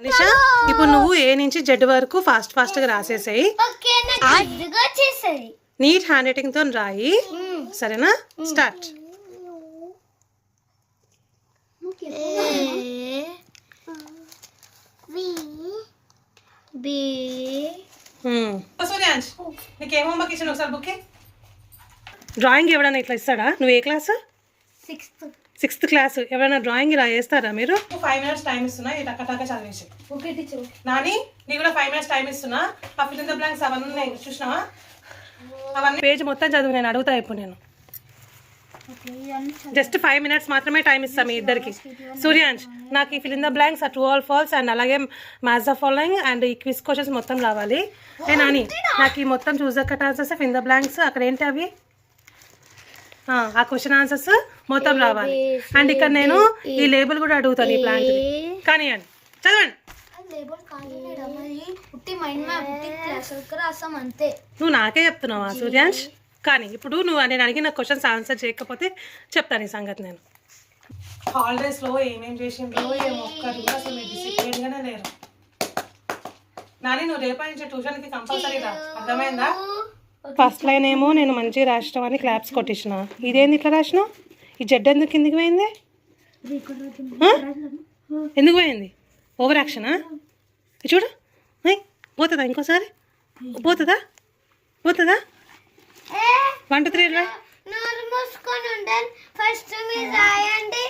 నిషా ఇప్పుడు నువ్వు ఏ నుంచి జెడ్ వరకు ఫాస్ట్ గా రాసేసాయి. నీట్ హ్యాండ్ రైటింగ్ తో రాయి, సరేనా? స్టార్ట్. సూర్యాంష్, నీకేం హోంవర్క్ ఇచ్చాను ఒకసారి బుక్. డ్రాయింగ్ ఎవడన్నా ఇట్లా ఇస్తాడా? నువ్వు ఏ క్లాసు? Sixth class. ఎవరైనా డ్రాయింగ్ ఇలా వేస్తారా మీరు? 5 minutes టైం ఇస్తున్నా, ఈ టక్క చదివేసి. నాని, నీకు కూడా 5 minutes టైం ఇస్తున్నా. ఆ ఫిల్ ఇన్ ద బ్లాంక్స్ అవన్నీ ఉన్నాయి, చూసినావా? అవన్నీ పేజ్ మొత్తం చదువు, నేను అడుగుతా ఇప్పుడు. నేను జస్ట్ 5 minutes మాత్రమే టైం ఇస్తాను మీ ఇద్దరికి. సూర్యాంష్, నాకు ఈ fill in the blanks, true or false and అలాగే మ్యాచ్ ద ఫాలోయింగ్ అండ్ ఈ క్విజ్ క్వశ్చన్స్ మొత్తం రావాలి. నాని, నాకు ఈ మొత్తం choose the correct answers, fill in the blanks అక్కడ ఏంటి అవి, ఆ క్వశ్చన్ ఆన్సర్స్ మొత్తం రావాలి. అండ్ ఇక్కడ నేను ఈ లేబుల్ కూడా అడుగుతాను ఈ ప్లాంట్ కానీ. అండి చదవండి. నువ్వు నాకే చెప్తున్నావా సూర్యాంష్? కానీ ఇప్పుడు నువ్వు నేను అడిగిన క్వశ్చన్స్ ఆన్సర్ చేయకపోతే చెప్తాను ఈ సంగతి. నేను హాలిడేస్లో ఏమేమి చేసిండ్రో ఏమో ఒక్కరు కూడా అసలు మీరు డిసిప్లిన్గానే లేరు. నాని, నువ్వు రేపటి నుంచి ట్యూషన్కి కంపల్సరీ రా, అర్థమైందా? ఫస్ట్ లైన్ ఏమో నేను మంచిగా రాసినావు అని క్లాప్స్ కొట్టించిన. ఇదేంది ఇట్లా రాసినావు? ఈ జెడ్ ఎందుకు కిందికి పోయింది? ఎందుకు పోయింది? ఓవర్ యాక్షనా? చూడు, పోతుందా? ఇంకోసారి పోతుందా? 1 2 3 ఫస్ట్ మీరు రాయండి.